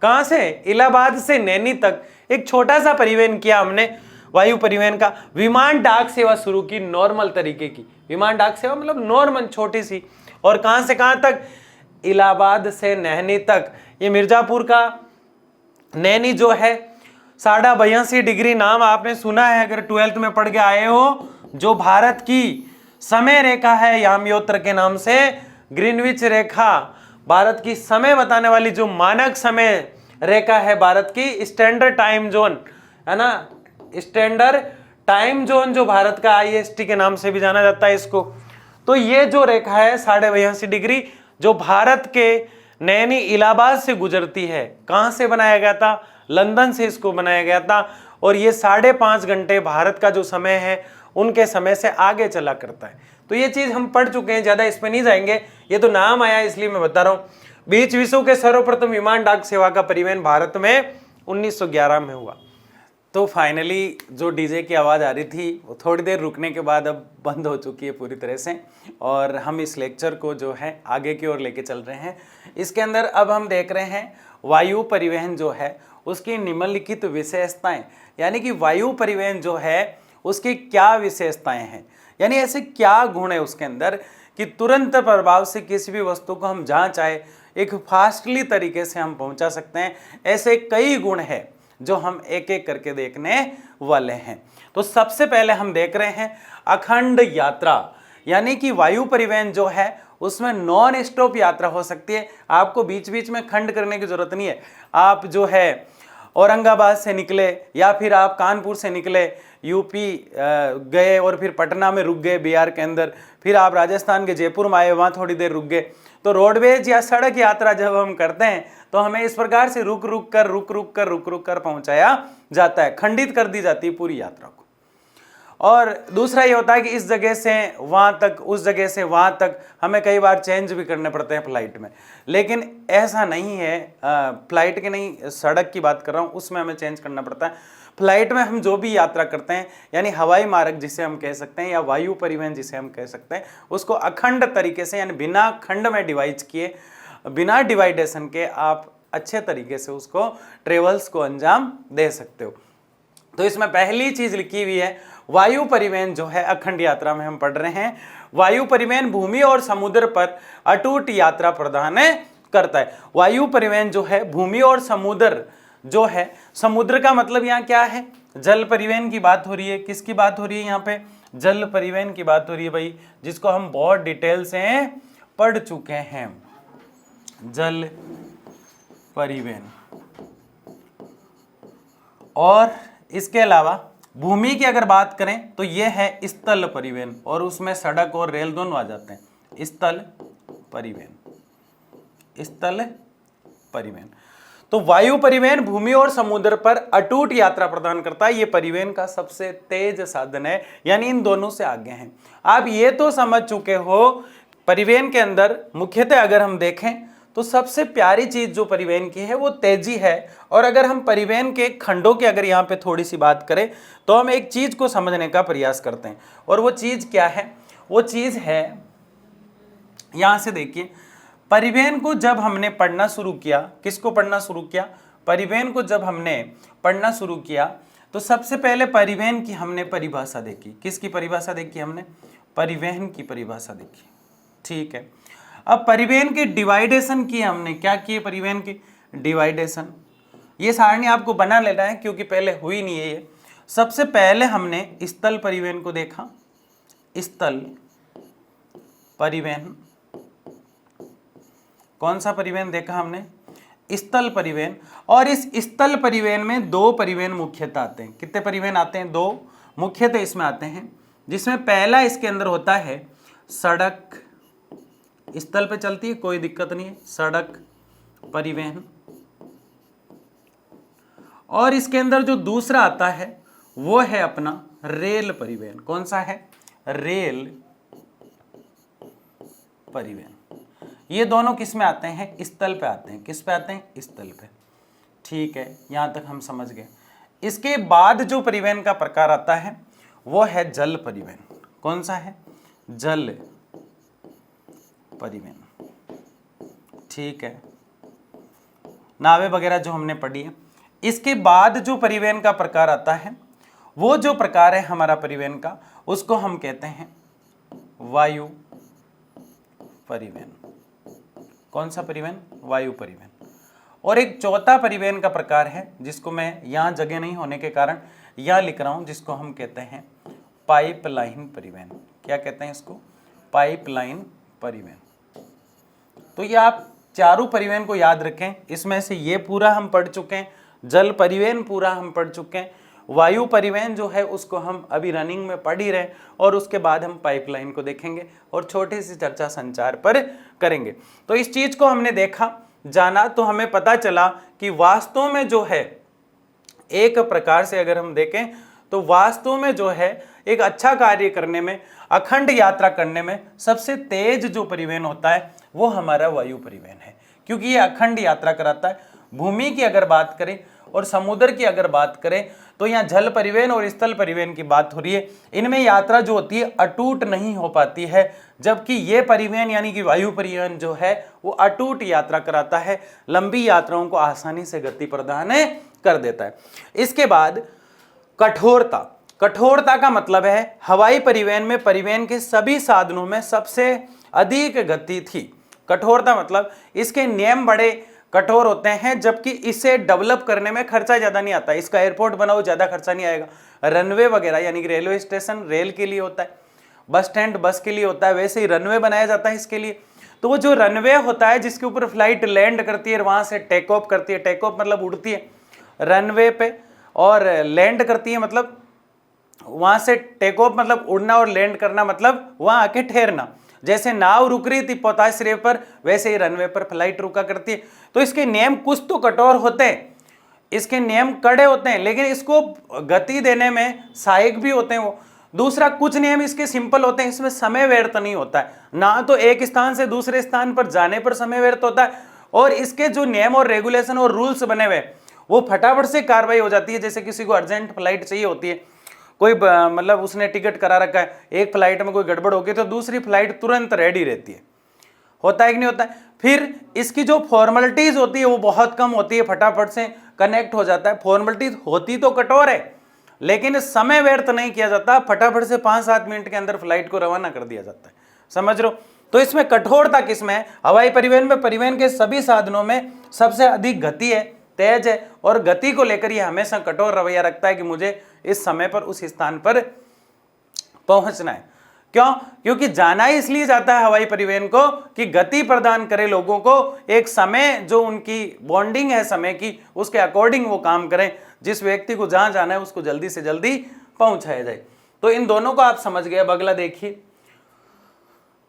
कहां से? इलाहाबाद से नैनी तक एक छोटा सा परिवहन किया हमने वायु परिवहन का। विमान डाक सेवा शुरू की, नॉर्मल तरीके की विमान डाक सेवा, मतलब नॉर्मल छोटी सी। और कहां से कहां तक? इलाहाबाद से नैनी तक। ये मिर्जापुर का नैनी जो है 82.5 डिग्री, नाम आपने सुना है अगर 12th में पढ़ के आए हो, जो भारत की समय रेखा है याम्योत्र के नाम से, ग्रीनविच रेखा भारत की समय बताने वाली जो मानक समय रेखा है भारत की, स्टैंडर्ड टाइम जोन है ना, स्टैंडर्ड टाइम जोन जो भारत का IST के नाम से भी जाना जाता है इसको। तो ये जो रेखा है 82.5 डिग्री जो भारत के नैनी इलाहाबाद से गुजरती है, कहां से बनाया गया था, लंदन से इसको बनाया गया था, और ये 5.5 घंटे भारत का जो समय है उनके समय से आगे चला करता है। तो ये चीज हम पढ़ चुके हैं, ज्यादा इसमें नहीं जाएंगे, ये तो नाम आया इसलिए मैं बता रहा हूं। बीच विश्व के सर्वप्रथम विमान डाक सेवा का परिवहन भारत में 1911 में हुआ। तो फाइनली जो डीजे की आवाज़ आ रही थी वो थोड़ी देर रुकने के बाद अब बंद हो चुकी है पूरी तरह से, और हम इस लेक्चर को जो है आगे की ओर लेके चल रहे हैं। इसके अंदर अब हम देख रहे हैं वायु परिवहन जो है उसकी निम्नलिखित विशेषताएं, यानी कि वायु परिवहन जो है उसकी क्या विशेषताएं हैं, यानी ऐसे क्या गुण है उसके अंदर कि तुरंत प्रभाव से किसी भी वस्तु को हम जहाँ चाहे एक फास्टली तरीके से हम पहुँचा सकते हैं। ऐसे कई गुण हैं जो हम एक एक करके देखने वाले हैं। तो सबसे पहले हम देख रहे हैं अखंड यात्रा, यानी कि वायु परिवहन जो है उसमें नॉन स्टॉप यात्रा हो सकती है। आपको बीच बीच में खंड करने की जरूरत नहीं है। आप जो है औरंगाबाद से निकले या फिर आप कानपुर से निकले, यूपी गए और फिर पटना में रुक गए बिहार के अंदर, फिर आप राजस्थान के जयपुर में आए, वहाँ थोड़ी देर रुक गए। तो रोडवेज या सड़क यात्रा जब हम करते हैं तो हमें इस प्रकार से रुक रुक कर पहुंचाया जाता है, खंडित कर दी जाती है पूरी यात्रा को। और दूसरा ये होता है कि इस जगह से वहां तक, उस जगह से वहां तक हमें कई बार चेंज भी करने पड़ते हैं फ्लाइट में, लेकिन ऐसा नहीं है। फ्लाइट के नहीं, सड़क की बात कर रहा हूँ, उसमें हमें चेंज करना पड़ता है। फ्लाइट में हम जो भी यात्रा करते हैं, यानी हवाई मार्ग जिसे हम कह सकते हैं या वायु परिवहन जिसे हम कह सकते हैं, उसको अखंड तरीके से यानी बिना खंड में डिवाइड किए, बिना डिवाइडेशन के आप अच्छे तरीके से उसको ट्रेवल्स को अंजाम दे सकते हो। तो इसमें पहली चीज लिखी हुई है वायु परिवहन जो है अखंड यात्रा में हम पढ़ रहे हैं। वायु परिवहन भूमि और समुद्र पर अटूट यात्रा प्रदान करता है। वायु परिवहन जो है भूमि और समुद्र जो है, समुद्र का मतलब यहाँ क्या है, जल परिवहन की बात हो रही है। किसकी बात हो रही है यहाँ पे, जल परिवहन की बात हो रही है भाई, जिसको हम बहुत डिटेल से पढ़ चुके हैं। जल परिवहन, और इसके अलावा भूमि की अगर बात करें तो यह है स्थल परिवहन, और उसमें सड़क और रेल दोनों आ जाते हैं। स्थल परिवहन, स्थल परिवहन। तो वायु परिवहन भूमि और समुद्र पर अटूट यात्रा प्रदान करता है। ये परिवहन का सबसे तेज साधन है, यानी इन दोनों से आगे हैं। आप ये तो समझ चुके हो परिवहन के अंदर मुख्यतः अगर हम देखें तो सबसे प्यारी चीज जो परिवहन की है वो तेजी है। और अगर हम परिवहन के खंडों की अगर यहाँ पे थोड़ी सी बात करें तो हम एक चीज को समझने का प्रयास करते हैं, और वो चीज क्या है, वो चीज है यहां से देखिए, परिवहन को जब हमने पढ़ना शुरू किया, किसको पढ़ना शुरू किया, परिवहन को जब हमने पढ़ना शुरू किया तो सबसे पहले परिवहन की हमने परिभाषा देखी। किसकी परिभाषा देखी हमने, परिवहन की परिभाषा देखी, ठीक है। अब परिवहन की डिवाइडेशन की हमने, क्या किए, परिवहन की डिवाइडेशन। ये सारणी आपको बना लेना है क्योंकि पहले हुई नहीं है ये। सबसे पहले हमने स्थल परिवहन को देखा, स्थल परिवहन, कौन सा परिवहन देखा हमने, स्थल परिवहन। और इस स्थल परिवहन में दो परिवहन मुख्यतः आते हैं। कितने परिवहन आते हैं, दो मुख्यतः इसमें आते हैं, जिसमें पहला इसके अंदर होता है सड़क, स्थल पे चलती है कोई दिक्कत नहीं है, सड़क परिवहन। और इसके अंदर जो दूसरा आता है वो है अपना रेल परिवहन। कौन सा है, रेल परिवहन। ये दोनों किस में आते हैं, स्थल पे आते हैं। किस पे आते हैं, स्थल पे, ठीक है, यहां तक हम समझ गए। इसके बाद जो परिवहन का प्रकार आता है वो है जल परिवहन। कौन सा है, जल परिवहन, ठीक है, नावें वगैरह जो हमने पढ़ी है। इसके बाद जो परिवहन का प्रकार आता है, वो जो प्रकार है हमारा परिवहन का, उसको हम कहते हैं वायु परिवहन। कौन सा परिवहन, वायु परिवहन। और एक चौथा परिवहन का प्रकार है जिसको मैं यहां जगह नहीं होने के कारण यहां लिख रहा हूं, जिसको हम कहते हैं पाइपलाइन परिवहन। क्या कहते हैं इसको, पाइपलाइन परिवहन। तो ये आप चारों परिवहन को याद रखें, इसमें से ये पूरा हम पढ़ चुके हैं, जल परिवहन पूरा हम पढ़ चुके हैं, वायु परिवहन जो है उसको हम अभी रनिंग में पढ़ ही रहे हैं, और उसके बाद हम पाइपलाइन को देखेंगे और छोटी सी चर्चा संचार पर करेंगे। तो इस चीज को हमने देखा, जाना, तो हमें पता चला कि वास्तव में जो है एक प्रकार से अगर हम देखें तो वास्तव में जो है एक अच्छा कार्य करने में, अखंड यात्रा करने में सबसे तेज जो परिवहन होता है वो हमारा वायु परिवहन है, क्योंकि ये अखंड यात्रा कराता है। भूमि की अगर बात करें और समुद्र की अगर बात करें तो यहाँ जल परिवहन और स्थल परिवहन की बात हो रही है, इनमें यात्रा जो होती है अटूट नहीं हो पाती है, जबकि ये परिवहन यानी कि वायु परिवहन जो है वो अटूट यात्रा कराता है, लंबी यात्राओं को आसानी से गति प्रदान कर देता है। इसके बाद कठोरता। कठोरता का मतलब है हवाई परिवहन में परिवहन के सभी साधनों में सबसे अधिक गति थी। कठोरता मतलब इसके नियम बड़े कठोर होते हैं, जबकि इसे डेवलप करने में खर्चा ज्यादा नहीं आता। इसका एयरपोर्ट बनाओ, ज्यादा खर्चा नहीं आएगा। रनवे वगैरह यानी कि रेलवे स्टेशन रेल के लिए होता है, बस स्टैंड बस के लिए होता है, वैसे ही रनवे बनाया जाता है इसके लिए। तो वो जो रनवे होता है जिसके ऊपर फ्लाइट लैंड करती है, वहां से टेक ऑफ करती है, टेक ऑफ मतलब उड़ती है रनवे पे, और लैंड करती है मतलब वहां से टेक ऑफ मतलब उड़ना, और लैंड करना मतलब वहां आके ठहरना। जैसे नाव रुक रही थी पोताश रेव पर, वैसे ही रनवे पर फ्लाइट रुका करती है। तो इसके नियम कुछ तो कठोर होते हैं, इसके नियम कड़े होते हैं, लेकिन इसको गति देने में सहायक भी होते हैं वो। दूसरा, कुछ नियम इसके सिंपल होते हैं, इसमें समय व्यर्थ नहीं होता है, ना तो एक स्थान से दूसरे स्थान पर जाने पर समय व्यर्थ होता है, और इसके जो नियम और रेगुलेशन और रूल्स बने हुए वो फटाफट से कार्रवाई हो जाती है। जैसे किसी को अर्जेंट फ्लाइट चाहिए होती है, कोई मतलब उसने टिकट करा रखा है, एक फ्लाइट में कोई गड़बड़ होगी तो दूसरी फ्लाइट तुरंत रेडी रहती है, होता है कि नहीं होता है। फिर इसकी जो फॉर्मेलिटीज होती है वो बहुत कम होती है, फटाफट से कनेक्ट हो जाता है। फॉर्मेलिटीज होती तो कठोर है, लेकिन समय व्यर्थ नहीं किया जाता, फटाफट से 5-7 मिनट के अंदर फ्लाइट को रवाना कर दिया जाता है, समझ रहे हो। तो इसमें कठोरता किसमें है? हवाई परिवहन में परिवहन के सभी साधनों में सबसे अधिक गति है, तेज है, और गति को लेकर यह हमेशा कठोर रवैया रखता है कि मुझे इस समय पर उस स्थान पर पहुंचना है। क्यों? क्योंकि जाना ही इसलिए जाता है हवाई परिवहन को कि गति प्रदान करे लोगों को, एक समय जो उनकी बॉन्डिंग है समय की, उसके अकॉर्डिंग वो काम करें, जिस व्यक्ति को जहां जाना है उसको जल्दी से जल्दी पहुंचाया जाए। तो इन दोनों को आप समझ गए। अब अगला देखिए,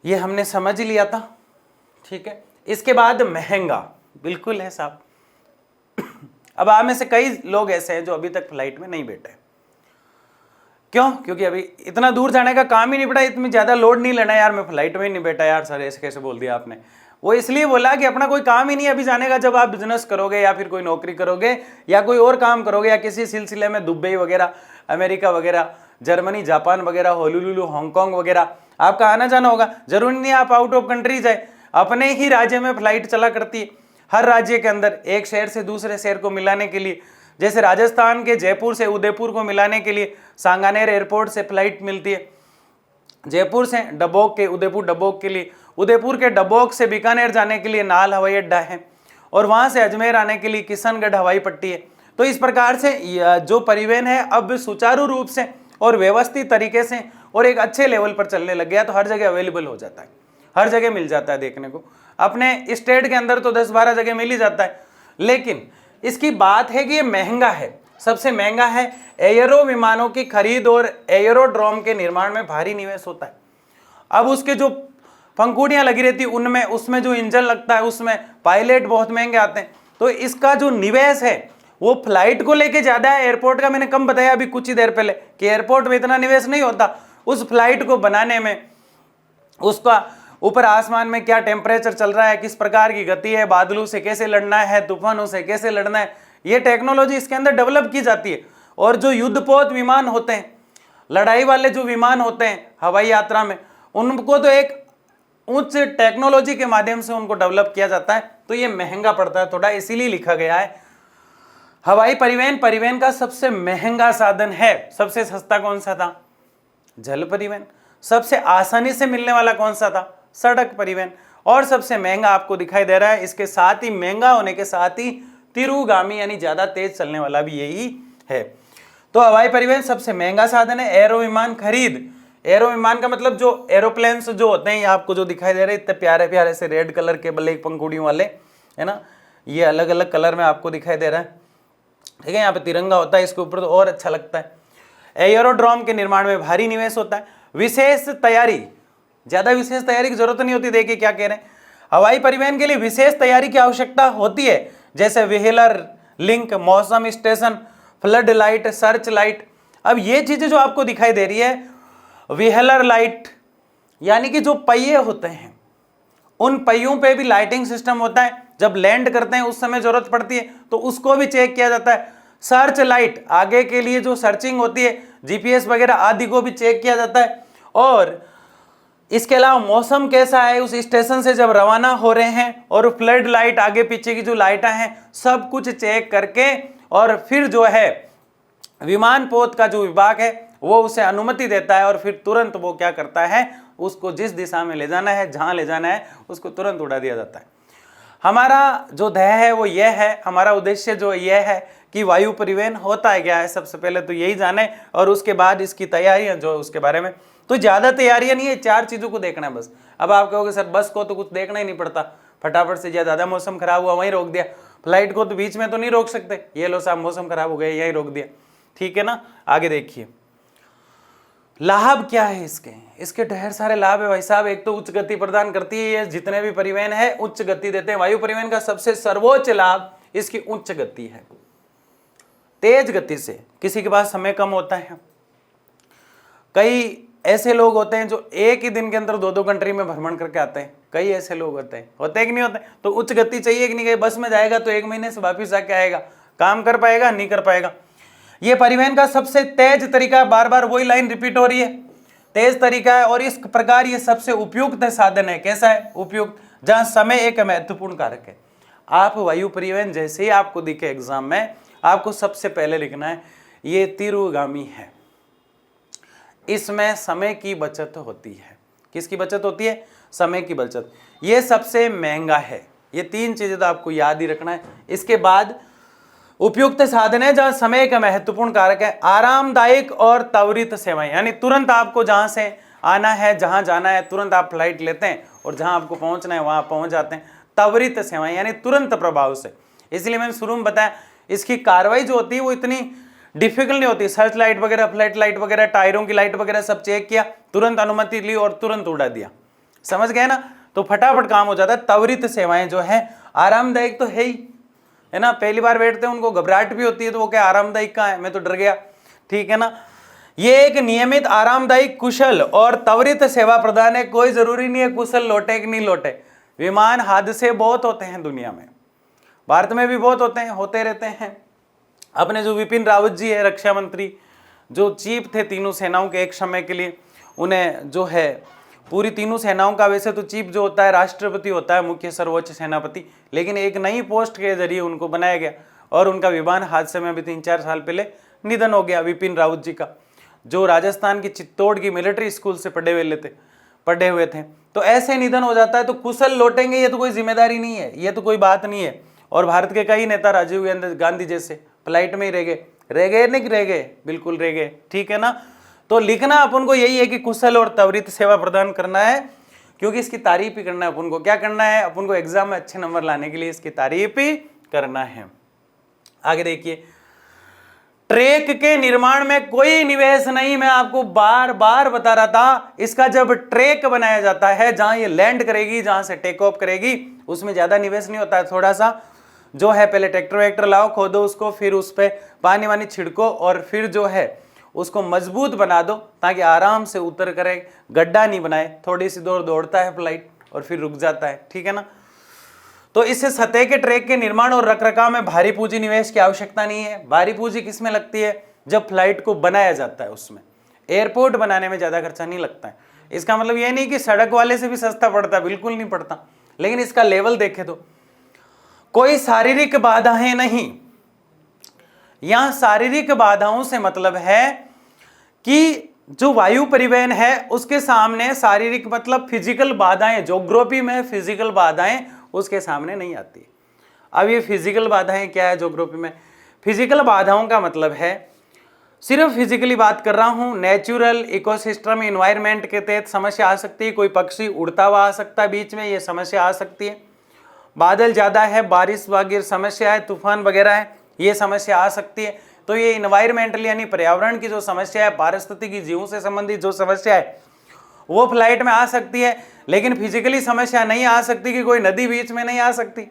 ये हमने समझ लिया था, ठीक है। इसके बाद महंगा, बिल्कुल है साहब। अब आप में से कई लोग ऐसे हैं जो अभी तक फ्लाइट में नहीं बैठे। क्यों? क्योंकि अभी इतना दूर जाने का काम ही नहीं पड़ा, इतनी ज्यादा लोड नहीं लेना यार, मैं फ्लाइट में ही नहीं बैठा यार। सर ऐसे कैसे बोल दिया आपने? वो इसलिए बोला कि अपना कोई काम ही नहीं अभी जाने का। जब आप बिजनेस करोगे या फिर कोई नौकरी करोगे या कोई और काम करोगे या किसी सिलसिले में दुबई वगैरह, अमेरिका वगैरह, जर्मनी, जापान वगैरह, होलुलुलु, हांगकांग वगैरह आपका आना जाना होगा। जरूरी नहीं आप आउट ऑफ कंट्री जाए, अपने ही राज्य में फ्लाइट चला करती है। हर राज्य के अंदर एक शहर से दूसरे शहर को मिलाने के लिए, जैसे राजस्थान के जयपुर से उदयपुर को मिलाने के लिए सांगानेर एयरपोर्ट से फ्लाइट मिलती है। जयपुर से डबोक के उदयपुर डबोक के लिए, उदयपुर के डबोक से बीकानेर जाने के लिए नाल हवाई अड्डा है, और वहां से अजमेर आने के लिए किशनगढ़ हवाई पट्टी है। तो इस प्रकार से जो परिवहन है अब सुचारू रूप से और व्यवस्थित तरीके से और एक अच्छे लेवल पर चलने लग गया, तो हर जगह अवेलेबल हो जाता है, हर जगह मिल जाता है देखने को। अपने स्टेट के अंदर तो 10-12 जगह मिल ही जाता है, लेकिन इसकी बात है कि ये महंगा है, सबसे महंगा है। एयरो विमानों की खरीद और एयरोड्रोम के निर्माण में भारी निवेश होता है। अब उसके जो पंखुड़ियां लगी रहती है उनमें, उसमें जो इंजन लगता है उसमें पायलट बहुत महंगे आते हैं। तो इसका जो निवेश है वो फ्लाइट को लेके ज्यादा है, एयरपोर्ट का मैंने कम बताया अभी कुछ ही देर पहले कि एयरपोर्ट में इतना निवेश नहीं होता। उस फ्लाइट को बनाने में, उसका ऊपर आसमान में क्या टेम्परेचर चल रहा है, किस प्रकार की गति है, बादलों से कैसे लड़ना है, तूफानों से कैसे लड़ना है, ये टेक्नोलॉजी इसके अंदर डेवलप की जाती है। और जो युद्धपोत विमान होते हैं, लड़ाई वाले जो विमान होते हैं हवाई यात्रा में, उनको तो एक उच्च टेक्नोलॉजी के माध्यम से उनको डेवलप किया जाता है। तो ये महंगा पड़ता है थोड़ा, इसीलिए लिखा गया है हवाई परिवहन परिवहन का सबसे महंगा साधन है। सबसे सस्ता कौन सा था? जल परिवहन। सबसे आसानी से मिलने वाला कौन सा था? सड़क परिवहन। और सबसे महंगा आपको दिखाई दे रहा है, इसके साथ ही महंगा होने के साथ ही तिरुगामी यानी ज्यादा तेज चलने वाला भी यही है। तो हवाई परिवहन सबसे महंगा साधन है। एरो विमान खरीद एरो विमान का मतलब जो एरोप्लेन्स जो होते हैं, ये आपको जो दिखाई दे रहे हैं इतने प्यारे प्यारे से रेड कलर के ब्लैक पंखुड़ियों वाले, है ना, ये अलग अलग कलर में आपको दिखाई दे रहा है, ठीक है। यहाँ पे तिरंगा होता है इसके ऊपर तो और अच्छा लगता है। एयरोड्रोम के निर्माण में भारी निवेश होता है। विशेष तैयारी, ज्यादा विशेष तैयारी की जरूरत नहीं होती। देखिए क्या कह रहे हैं, हवाई परिवहन के लिए विशेष तैयारी की आवश्यकता होती है, जैसे व्हीलर लिंक, मौसम station, flood light, search light. अब ये चीजें जो आपको दिखाई दे रही है, व्हीलर लाइट यानी कि जो पहिए होते हैं उन पहियों पे भी लाइटिंग सिस्टम होता है। जब लैंड करते हैं उस समय जरूरत पड़ती है तो उसको भी चेक किया जाता है। सर्च लाइट, आगे के लिए जो सर्चिंग होती है, जीपीएस वगैरह आदि को भी चेक किया जाता है। और इसके अलावा मौसम कैसा है उस स्टेशन से जब रवाना हो रहे हैं, और फ्लड लाइट, आगे पीछे की जो लाइटें हैं, सब कुछ चेक करके और फिर जो है विमान पोत का जो विभाग है वो उसे अनुमति देता है, और फिर तुरंत वो क्या करता है, उसको जिस दिशा में ले जाना है, जहां ले जाना है, उसको तुरंत उड़ा दिया जाता है। हमारा जो ध्येय है वो यह है, हमारा उद्देश्य जो यह है कि वायु परिवहन होता है क्या है, सबसे पहले तो यही जाने, और उसके बाद इसकी तैयारियां जो उसके बारे में। तो ज्यादा तैयारियां नहीं है, 4 चीजों को देखना है बस। अब आप कहोगे सर बस को तो कुछ देखना ही नहीं पड़ता, फटाफट से ज्यादा मौसम खराब हुआ वहीं रोक दिया, फ्लाइट को तो बीच में तो नहीं रोक सकते, ये लो साहब मौसम खराब हो गया यहीं रोक दिया, ठीक है ना। आगे देखिए लाभ क्या है इसके, इसके ढेर सारे लाभ है भाई साहब। एक तो उच्च गति प्रदान करती है, ये जितने भी परिवहन है उच्च गति देते हैं। वायु परिवहन का सबसे सर्वोच्च लाभ इसकी उच्च गति है। तेज गति से किसी के पास समय कम होता है, कई ऐसे लोग होते हैं जो एक ही दिन के अंदर 2-2 कंट्री में भ्रमण करके आते हैं, कई ऐसे लोग होते हैं कि नहीं होते, तो उच्च गति चाहिए कि नहीं। कहीं बस में जाएगा तो 1 महीने से वापिस आके आएगा, काम कर पाएगा नहीं कर पाएगा। ये परिवहन का सबसे तेज तरीका, बार बार वही लाइन रिपीट हो रही है, तेज तरीका है, और इस प्रकार ये सबसे उपयुक्त साधन है। कैसा है उपयुक्त, जहां समय एक महत्वपूर्ण कारक है। आप वायु परिवहन जैसे ही आपको दिखे एग्जाम में, आपको सबसे पहले लिखना है ये तीव्रगामी है, इसमें समय की बचत होती है। किसकी बचत होती है, समय की बचत। ये सबसे महंगा है। ये 3 चीजें तो आपको याद ही रखना है। इसके बाद उपयुक्त साधन है जहां समय का महत्वपूर्ण कारक है। आरामदायक और त्वरित सेवाएं, यानी तुरंत आपको जहां से आना है, जहां जाना है, तुरंत आप फ्लाइट लेते हैं और जहां आपको पहुंचना है वहां पहुंच जाते हैं। त्वरित सेवाएं यानी तुरंत प्रभाव से। इसलिए मैंने शुरू में बताया इसकी कार्रवाई जो होती है वो इतनी डिफिकल्ट नहीं होती। सर्च लाइट वगैरह, फ्लड लाइट वगैरह, टायरों की लाइट वगैरह सब चेक किया, तुरंत अनुमति ली और तुरंत उड़ा दिया। समझ गए ना, तो फटाफट काम हो जाता है। त्वरित सेवाएं जो है, आरामदायक तो है ही, है ना। पहली बार बैठते हैं उनको घबराहट भी होती है, तो वो क्या आरामदायक कहाँ है, मैं तो डर गया, ठीक है ना। ये एक नियमित, आरामदायक, कुशल और त्वरित सेवा प्रदान है। कोई जरूरी नहीं है कुशल लौटे कि नहीं लौटे। विमान हादसे बहुत होते हैं दुनिया में, भारत में भी बहुत होते हैं, होते रहते हैं। अपने जो विपिन रावत जी है रक्षा मंत्री, जो चीफ थे तीनों सेनाओं के एक समय के लिए, उन्हें जो है पूरी तीनों सेनाओं का, वैसे तो चीफ जो होता है राष्ट्रपति होता है, मुख्य सर्वोच्च सेनापति, लेकिन एक नई पोस्ट के जरिए उनको बनाया गया और उनका विमान हादसे में अभी 3-4 साल पहले निधन हो गया विपिन रावत जी का, जो राजस्थान की चित्तौड़ की मिलिट्री स्कूल से पढ़े हुए थे। तो ऐसे निधन हो जाता है तो कुशल लौटेंगे, ये तो कोई जिम्मेदारी नहीं है, ये तो कोई बात नहीं है। और भारत के कई नेता, राजीव गांधी जैसे, फ्लाइट में ही रह गए नहीं रह गए, बिल्कुल रह गए, ठीक है ना। तो लिखना अपन को यही है कि कुशल और त्वरित सेवा प्रदान करना है, क्योंकि इसकी तारीफ ही करना है अपन को। क्या करना है अपन को, एग्जाम में अच्छे नंबर लाने के लिए इसकी तारीफ ही करना है। आगे देखिए, ट्रैक के निर्माण में कोई निवेश नहीं। मैं आपको बार बार बता रहा था, इसका जब ट्रैक बनाया जाता है, जहां ये लैंड करेगी, जहां से टेक ऑफ करेगी, उसमें ज्यादा निवेश नहीं होता है। थोड़ा सा जो है पहले ट्रैक्टर वैक्टर लाओ, खोदो उसको, फिर उस पर पानी वानी छिड़को और फिर जो है उसको मजबूत बना दो ताकि आराम से उतर करे, गड्ढा नहीं बनाए। थोड़ी सी दौड़ता है फ्लाइट और फिर रुक जाता है, ठीक है ना। तो इससे सतह के ट्रैक के निर्माण और रखरखाव में भारी पूंजी निवेश की आवश्यकता नहीं है। भारी पूंजी किसमें लगती है, जब फ्लाइट को बनाया जाता है उसमें। एयरपोर्ट बनाने में ज्यादा खर्चा नहीं लगता है। इसका मतलब यह नहीं कि सड़क वाले से भी सस्ता पड़ता, बिल्कुल नहीं पड़ता, लेकिन इसका लेवल देखे तो कोई शारीरिक बाधाएं नहीं। यहां शारीरिक बाधाओं से मतलब है कि जो वायु परिवहन है उसके सामने शारीरिक मतलब फिजिकल बाधाएं, ज्योग्राफी में फिजिकल बाधाएं उसके सामने नहीं आती। अब ये फिजिकल बाधाएं क्या है ज्योग्राफी में, फिजिकल बाधाओं का मतलब है सिर्फ फिजिकली बात कर रहा हूं, नेचुरल इकोसिस्टम इन्वायरमेंट के तहत समस्या आ सकती है। कोई पक्षी उड़ता हुआ आ सकता है बीच में, ये समस्या आ सकती है। बादल ज्यादा है, बारिश वगैरह समस्या है, तूफान वगैरह है, ये समस्या आ सकती है। तो ये इन्वायरमेंटल यानी पर्यावरण की जो समस्या है, पारिस्थितिकी जीवों से संबंधित जो समस्या है वो फ्लाइट में आ सकती है। लेकिन फिजिकली समस्या नहीं आ सकती कि कोई नदी बीच में नहीं आ सकती,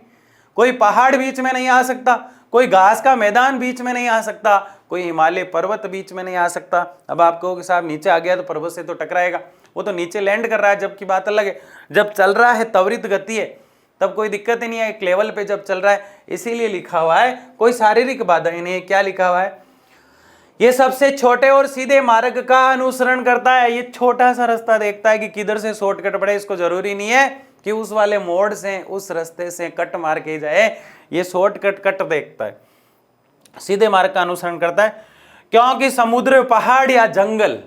कोई पहाड़ बीच में नहीं आ सकता, कोई घास का मैदान बीच में नहीं आ सकता, कोई हिमालय पर्वत बीच में नहीं आ सकता। अब आप कहोगे साहब नीचे आ गया तो पर्वत से तो टकराएगा, वो तो नीचे लैंड कर रहा है, जबकि बात अलग है। जब चल रहा है त्वरित गति है तब कोई दिक्कत ही नहीं है, एक लेवल पे जब चल रहा है, इसीलिए लिखा हुआ है कोई शारीरिक बाधा ही नहीं है। क्या लिखा हुआ है, ये सबसे छोटे और सीधे मार्ग का अनुसरण करता है। ये छोटा सा रास्ता देखता है कि किधर से शॉर्टकट पड़े, इसको जरूरी नहीं है कि उस वाले मोड़ से उस रास्ते से कट मार के जाए, ये शॉर्टकट कट देखता है, सीधे मार्ग का अनुसरण करता है। क्योंकि समुद्र, पहाड़ या जंगल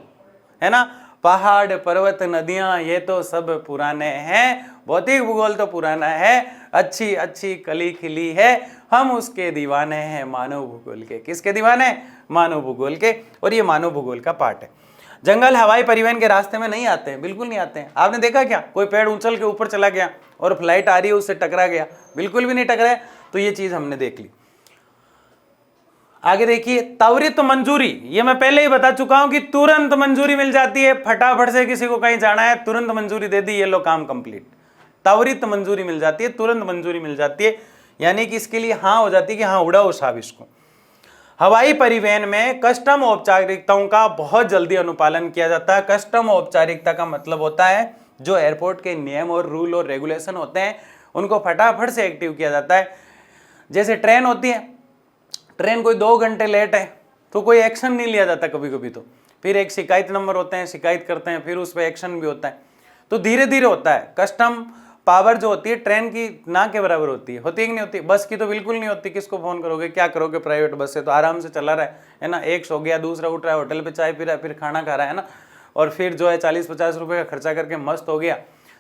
है ना, पहाड़ पर्वत नदियां ये तो सब पुराने हैं, भौतिक भूगोल तो पुराना है, अच्छी अच्छी कली खिली है, हम उसके दीवाने हैं मानव भूगोल के। किसके दीवाने? मानव भूगोल के। और ये मानव भूगोल का पार्ट है। जंगल हवाई परिवहन के रास्ते में नहीं आते हैं, बिल्कुल नहीं आते हैं। आपने देखा क्या कोई पेड़ उछल के ऊपर चला गया और फ्लाइट आ रही है उससे टकरा गया? बिल्कुल भी नहीं टकराया। तो ये चीज हमने देख ली। आगे देखिए, त्वरित मंजूरी, ये मैं पहले ही बता चुका हूं कि तुरंत मंजूरी मिल जाती है। फटाफट से किसी को कहीं जाना है, तुरंत मंजूरी दे दी, ये लो काम कंप्लीट। त्वरित मंजूरी मिल जाती है, तुरंत मंजूरी मिल जाती है, यानी कि इसके लिए हाँ हो जाती है कि हाँ उड़ाओ साहब इसको। हवाई परिवहन में कस्टम औपचारिकताओं का बहुत जल्दी अनुपालन किया जाता है। कस्टम औपचारिकता का मतलब होता है जो एयरपोर्ट के नियम और रूल और रेगुलेशन होते हैं उनको फटाफट से एक्टिव किया जाता है। जैसे ट्रेन होती है, ट्रेन कोई 2 घंटे लेट है तो कोई एक्शन नहीं लिया जाता कभी कभी, तो फिर एक शिकायत नंबर होते हैं, शिकायत करते हैं, फिर उस पर एक्शन भी होता है। तो धीरे धीरे होता है। कस्टम पावर जो होती है ट्रेन की ना के बराबर होती है कि नहीं होती? बस की तो बिल्कुल नहीं होती। किसको फोन करोगे, क्या करोगे? प्राइवेट बस से तो आराम से चला रहा है ना, एक सो गया, दूसरा उठ रहा है, होटल पे चाय पी रहा है, फिर खाना खा रहा है ना, और फिर जो है 40-50 रुपए का खर्चा करके मस्त हो गया।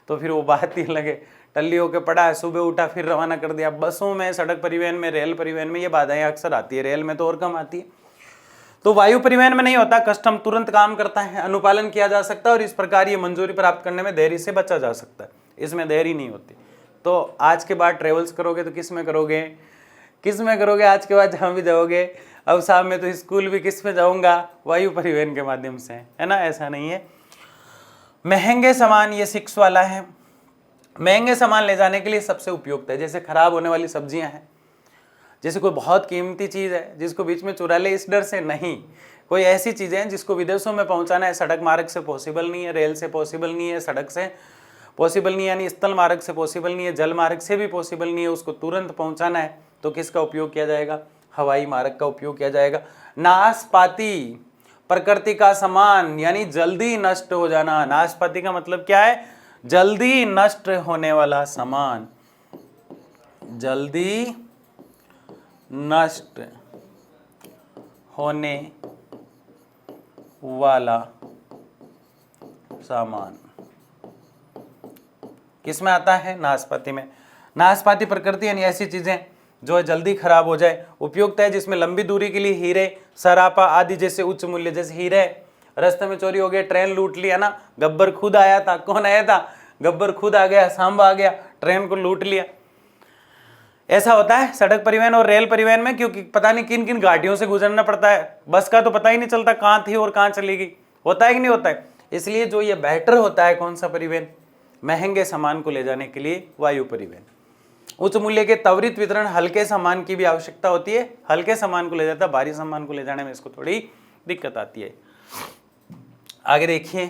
तो फिर वो बात ही लगे, टल्ली होके पड़ा है, सुबह उठा फिर रवाना कर दिया। बसों में, सड़क परिवहन में, रेल परिवहन में ये बाधाएं अक्सर आती है, रेल में तो और कम आती है। तो वायु परिवहन में नहीं होता। कस्टम तुरंत काम करता है, अनुपालन किया जा सकता है और इस प्रकार ये मंजूरी प्राप्त करने में देरी से बचा जा सकता है, इसमें देरी नहीं होती। तो आज के बाद ट्रेवल्स करोगे तो किस में करोगे? किस में करोगे? आज के बाद जहाँ भी जाओगे, अब साहब मैं तो स्कूल भी किस में जाऊँगा? वायु परिवहन के माध्यम से, है ना? ऐसा नहीं है। महंगे सामान, ये 6 वाला है। महंगे सामान ले जाने के लिए सबसे उपयुक्त है। जैसे खराब होने वाली सब्जियां हैं, जैसे कोई बहुत कीमती चीज़ है जिसको बीच में चुरा ले, इस डर से नहीं। कोई ऐसी चीज़ें हैं जिसको विदेशों में पहुंचाना है, सड़क मार्ग से पॉसिबल नहीं है, रेल से पॉसिबल नहीं है, सड़क से पॉसिबल नहीं है, यानी स्थल मार्ग से पॉसिबल नहीं है, जल मार्ग से भी पॉसिबल नहीं है, उसको तुरंत पहुंचाना है, तो किसका उपयोग किया जाएगा? हवाई मार्ग का उपयोग किया जाएगा। नाशपाती, प्रकृति का सामान, यानी जल्दी नष्ट हो जाना। नाशपाती का मतलब क्या है? जल्दी नष्ट होने वाला सामान, जल्दी नष्ट होने वाला सामान किस में आता है? नाशपाती में। नाशपाती प्रकृति यानी ऐसी चीजें जो है जल्दी खराब हो जाए, उपयुक्त है। जिसमें लंबी दूरी के लिए हीरे, सरापा आदि जैसे उच्च मूल्य, जैसे हीरे रास्ते में चोरी हो गए, ट्रेन लूट लिया ना, गब्बर खुद आया था। कौन आया था? गब्बर खुद आ गया, सांबा आ गया, ट्रेन को लूट लिया। ऐसा होता है सड़क परिवहन और रेल परिवहन में, क्योंकि पता नहीं किन किन घाटियों से गुजरना पड़ता है। बस का तो पता ही नहीं चलता कहाँ थी और कहाँ चली गई, होता है कि नहीं होता है? इसलिए जो ये बेहतर होता है कौन सा परिवहन? महंगे सामान को ले जाने के लिए वायु परिवहन। उच्च मूल्य के त्वरित वितरण, हल्के सामान की भी आवश्यकता होती है। हल्के सामान को ले जाता है, भारी सामान को ले जाने में इसको थोड़ी दिक्कत आती है। आगे देखिए,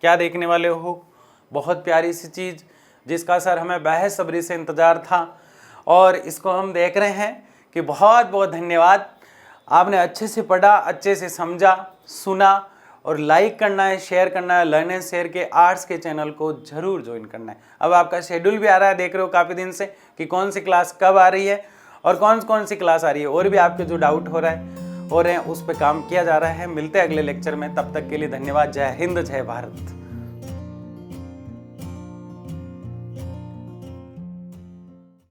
क्या देखने वाले हो? बहुत प्यारी सी चीज जिसका सर हमें बेसब्री से इंतजार था और इसको हम देख रहे हैं कि बहुत बहुत धन्यवाद। आपने अच्छे से पढ़ा, अच्छे से समझा, सुना, और लाइक करना है, शेयर करना है। लर्न एंड शेयर के आर्ट्स के चैनल को जरूर ज्वाइन करना है। अब आपका शेड्यूल भी आ रहा है, देख रहे हो काफ़ी दिन से कि कौन सी क्लास कब आ रही है और कौन सी क्लास आ रही है। और भी आपके जो डाउट हो रहे हैं उस पर काम किया जा रहा है। मिलते हैं अगले लेक्चर में, तब तक के लिए धन्यवाद। जय हिंद, जय भारत।